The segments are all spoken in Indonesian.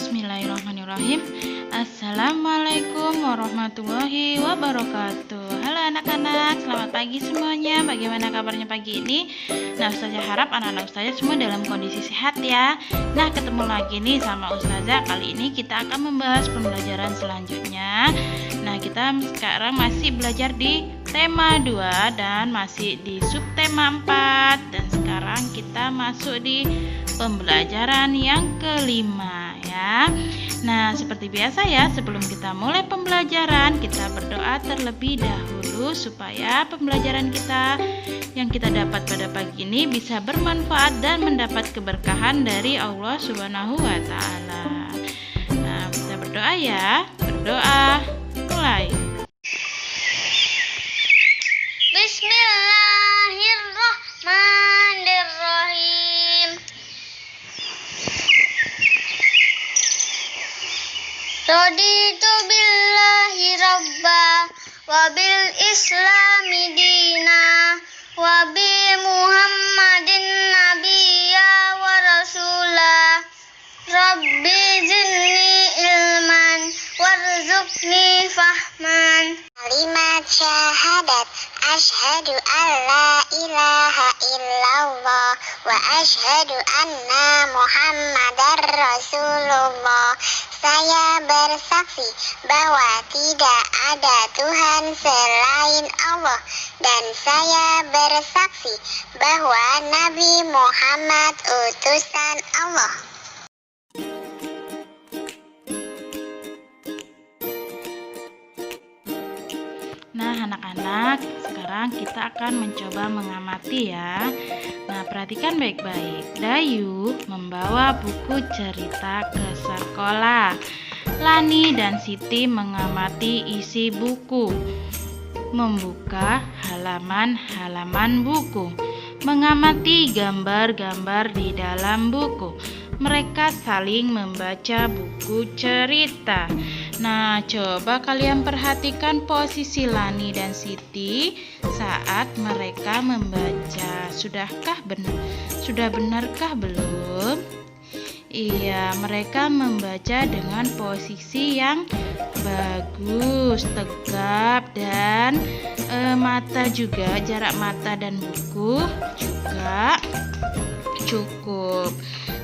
Bismillahirrahmanirrahim. Assalamualaikum warahmatullahi wabarakatuh. Halo anak-anak, selamat pagi semuanya. Bagaimana kabarnya pagi ini? Nah, Ustazah harap anak-anak Ustazah semua dalam kondisi sehat ya. Nah, ketemu lagi nih sama Ustazah. Kali ini kita akan membahas pembelajaran selanjutnya. Nah, kita sekarang masih belajar di tema 2 dan masih di subtema 4. Dan sekarang kita masuk di pembelajaran yang kelima ya. Nah, seperti biasa ya, sebelum kita mulai pembelajaran, kita berdoa terlebih dahulu supaya pembelajaran kita yang kita dapat pada pagi ini bisa bermanfaat dan mendapat keberkahan dari Allah Subhanahu wa taala. Nah, kita berdoa ya. Berdoa. Mulai. Bismillahirrahmanirrahim. Raditu billahi rabba wa bil islami dina wa bi muhammadin nabiyya wa rasula. Rabbi zidni ilman warzuqni fahman. Kalimat syahadat asyhadu an la ilaha illallah wa asyhadu anna muhammadar rasulullah. Saya bersaksi bahwa tidak ada Tuhan selain Allah, dan saya bersaksi bahwa Nabi Muhammad utusan Allah. Nah, anak-anak, sekarang kita akan mencoba mengamati ya. Nah, perhatikan baik-baik. Dayu membawa buku cerita ke sekolah. Lani dan Siti mengamati isi buku. Membuka halaman-halaman buku. Mengamati gambar-gambar di dalam buku. Mereka saling membaca buku cerita. Nah, coba kalian perhatikan posisi Lani dan Siti saat mereka membaca. Sudah benarkah belum? Iya, mereka membaca dengan posisi yang bagus, tegap, dan mata juga, jarak mata dan buku juga cukup.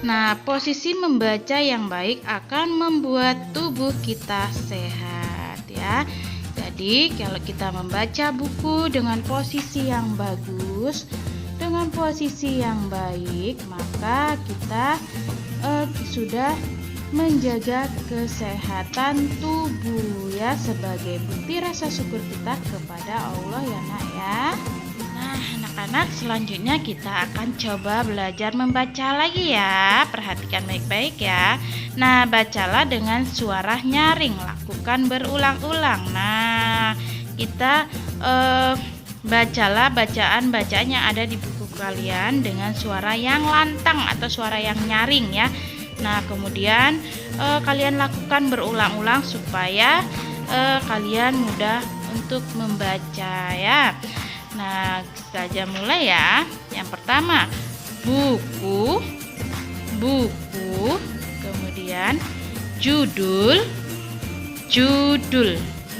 Nah, posisi membaca yang baik akan membuat tubuh kita sehat ya. Jadi, kalau kita membaca buku dengan posisi yang bagus, dengan posisi yang baik, maka kita sudah menjaga kesehatan tubuh ya, sebagai bukti rasa syukur kita kepada Allah ya nak ya. Nah, anak-anak, selanjutnya kita akan coba belajar membaca lagi ya. Perhatikan baik-baik ya. Nah, bacalah dengan suara nyaring, lakukan berulang-ulang. Nah, kita bacalah bacaan yang ada di buku kalian dengan suara yang lantang atau suara yang nyaring ya. Nah, kemudian kalian lakukan berulang-ulang supaya kalian mudah untuk membaca ya. Nah, kita aja mulai ya. Yang pertama, buku, kemudian judul.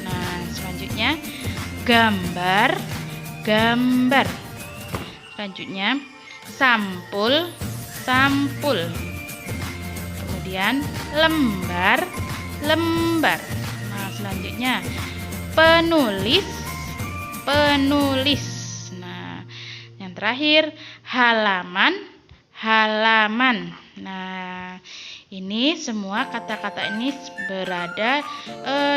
Nah, selanjutnya gambar. Selanjutnya sampul. Kemudian lembar. Nah, selanjutnya penulis. Nah, yang terakhir halaman. Nah, ini semua kata-kata ini berada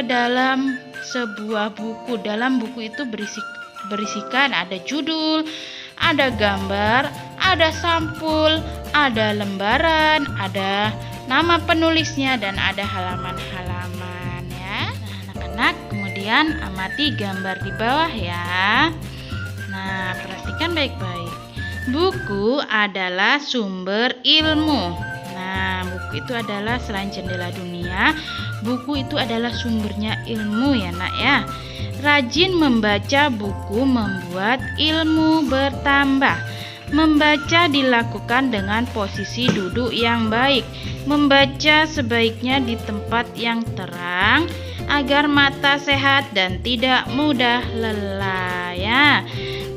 dalam sebuah buku. Dalam buku itu berisikan ada judul, ada gambar, ada sampul, ada lembaran, ada nama penulisnya, dan ada halaman-halaman ya. Nah, anak-anak, kemudian amati gambar di bawah ya. Nah, perhatikan baik-baik. Buku adalah sumber ilmu. Nah, buku itu adalah selain jendela dunia, buku itu adalah sumbernya ilmu ya nak ya. Rajin membaca buku membuat ilmu bertambah. Membaca dilakukan dengan posisi duduk yang baik. Membaca sebaiknya di tempat yang terang agar mata sehat dan tidak mudah lelah ya.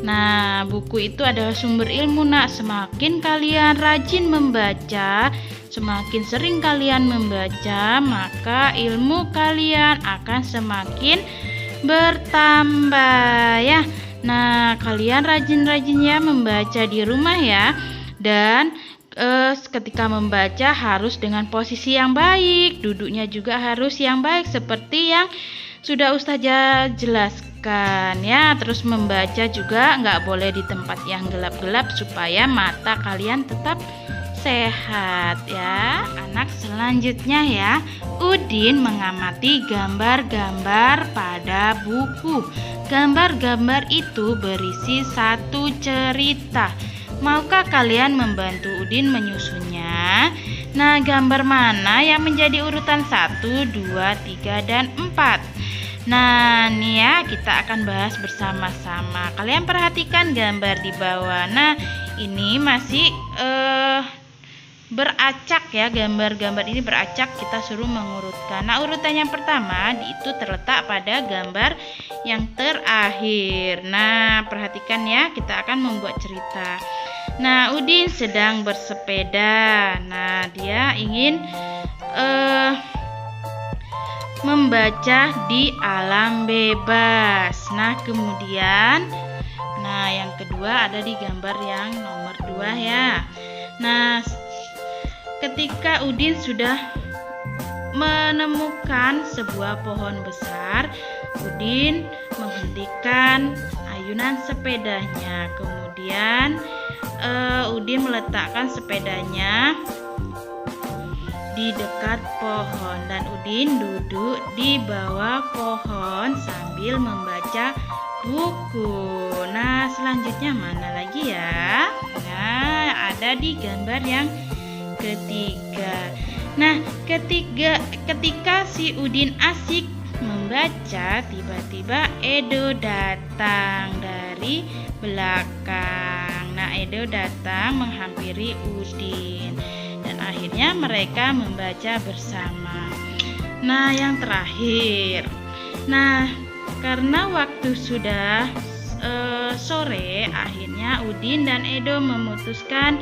Nah, buku itu adalah sumber ilmu nak. Semakin kalian rajin membaca, semakin sering kalian membaca, maka ilmu kalian akan semakin bertambah ya. Nah, kalian rajin-rajin ya membaca di rumah ya. Dan ketika membaca harus dengan posisi yang baik, duduknya juga harus yang baik seperti yang sudah Ustazah jelaskan ya. Terus membaca juga nggak boleh di tempat yang gelap-gelap supaya mata kalian tetap sehat ya. Anak selanjutnya ya, Udin mengamati gambar-gambar pada buku. Gambar-gambar itu berisi satu cerita. Maukah kalian membantu Udin menyusunnya? Nah, gambar mana yang menjadi urutan 1, 2, 3, dan 4? Nah, nih ya, kita akan bahas bersama-sama. Kalian perhatikan gambar di bawah. Nah, ini masih beracak ya, gambar-gambar ini beracak, kita suruh mengurutkan. Nah, urutan yang pertama itu terletak pada gambar yang terakhir. Nah, perhatikan ya, kita akan membuat cerita. Nah, Udin sedang bersepeda. Nah, dia ingin membaca di alam bebas. Nah, kemudian yang kedua ada di gambar yang nomor 2 ya. Nah, ketika Udin sudah menemukan sebuah pohon besar, Udin menghentikan ayunan sepedanya. Kemudian Udin meletakkan sepedanya di dekat pohon dan Udin duduk di bawah pohon sambil membaca buku. Nah, selanjutnya mana lagi ya? Nah, ada di gambar yang ketiga. Nah, ketika si Udin asik membaca, tiba-tiba Edo datang dari belakang. Nah, Edo datang menghampiri Udin dan akhirnya mereka membaca bersama. Nah, yang terakhir. Nah, karena waktu sudah sore, akhirnya Udin dan Edo memutuskan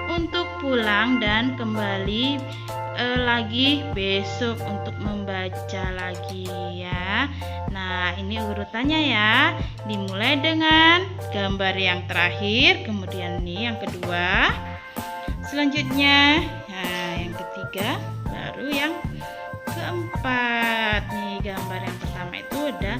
untuk pulang dan kembali lagi besok untuk membaca lagi ya. Nah, ini urutannya ya. Dimulai dengan gambar yang terakhir, kemudian ini yang kedua, selanjutnya yang ketiga, baru yang keempat. Nih, gambar yang pertama itu udah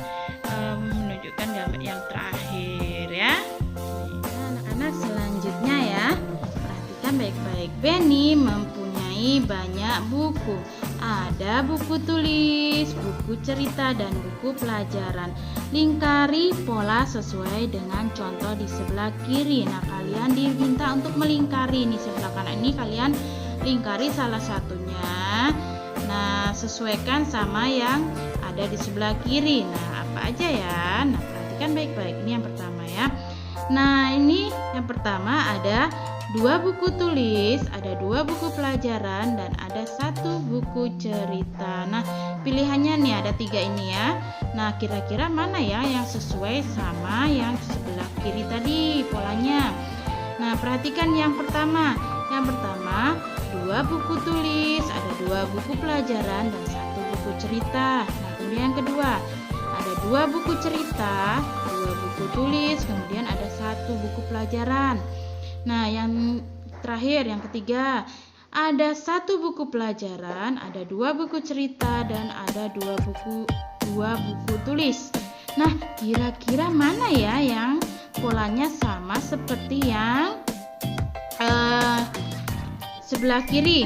menunjukkan gambar yang terakhir ya. Nah, anak-anak selanjutnya ya, perhatikan baik-baik. Benny mempunyai banyak buku. Ada buku tulis, buku cerita, dan buku pelajaran. Lingkari pola sesuai dengan contoh di sebelah kiri. Nah, kalian diminta untuk melingkari nih sebelah kanan ini, kalian lingkari salah satunya. Nah, sesuaikan sama yang ada di sebelah kiri. Nah, apa aja ya? Nah, perhatikan baik-baik. Ini yang pertama ya. Nah, ini yang pertama ada 2 buku tulis, ada 2 buku pelajaran, dan ada 1 buku cerita. Nah, pilihannya nih ada 3 ini ya. Nah, kira-kira mana ya yang sesuai sama yang sebelah kiri tadi polanya? Nah, perhatikan yang pertama. Yang pertama, 2 buku tulis, ada 2 buku pelajaran, dan 1 buku cerita. Nah, kemudian yang kedua, ada 2 buku cerita, 2 buku tulis, kemudian ada 1 buku pelajaran. Nah, yang terakhir, yang ketiga, ada 1 buku pelajaran, ada 2 buku cerita, dan ada 2 buku tulis. Nah, kira-kira mana ya yang polanya sama seperti yang sebelah kiri?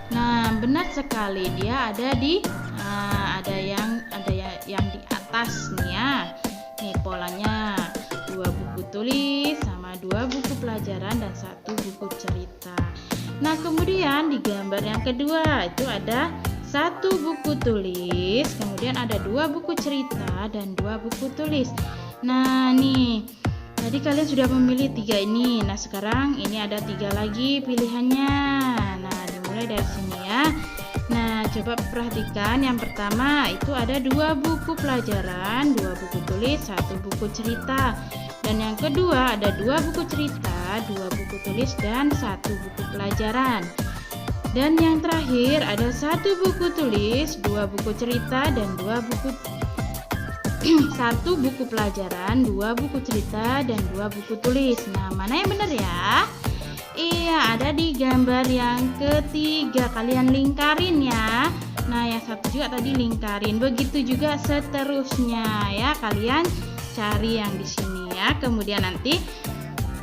Nah, benar sekali, dia ada di ada yang di atas nih ya. Nih polanya 2 buku tulis sama 2 buku pelajaran dan 1 buku cerita. Nah, kemudian di gambar yang kedua itu ada 1 buku tulis, kemudian ada 2 buku cerita dan 2 buku tulis. Nah, nih Tadi kalian sudah memilih 3 ini. Nah, sekarang ini ada 3 lagi pilihannya. Nah, dimulai dari sini ya. Nah, coba perhatikan. Yang pertama itu ada 2 buku pelajaran, 2 buku tulis, 1 buku cerita. Dan yang kedua ada 2 buku cerita, 2 buku tulis, dan 1 buku pelajaran. Dan yang terakhir ada 1 buku tulis, 2 buku cerita, dan 2 buku 1 buku pelajaran, 2 buku cerita, dan 2 buku tulis. Nah, mana yang benar ya? Iya, ada di gambar yang ketiga. Kalian lingkarin ya. Nah, yang satu juga tadi lingkarin. Begitu juga seterusnya ya. Kalian cari yang di sini ya. Kemudian nanti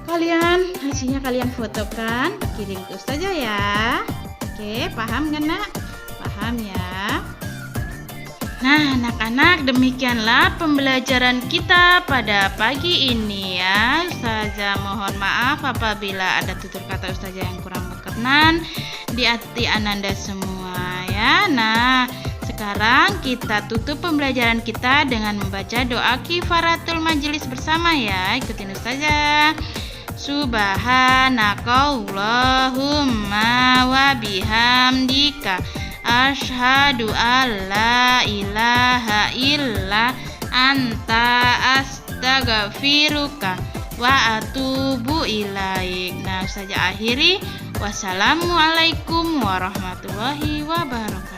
hasilnya kalian fotokan, kirim ke Ustazah ya. Oke, paham kan nak? Paham ya. Nah, anak-anak, demikianlah pembelajaran kita pada pagi ini ya. Ustazah mohon maaf apabila ada tutur kata Ustazah yang kurang berkenan di hati Ananda semua ya. Nah, sekarang kita tutup pembelajaran kita dengan membaca doa kifaratul majelis bersama ya. Ikutin Ustazah. Subhanakallahumma wa bihamdika asyhadu alla ilaha illa anta astaghfiruka wa atubu ilaik. Nah, Ustazah akhiri. Wassalamualaikum warahmatullahi wabarakatuh.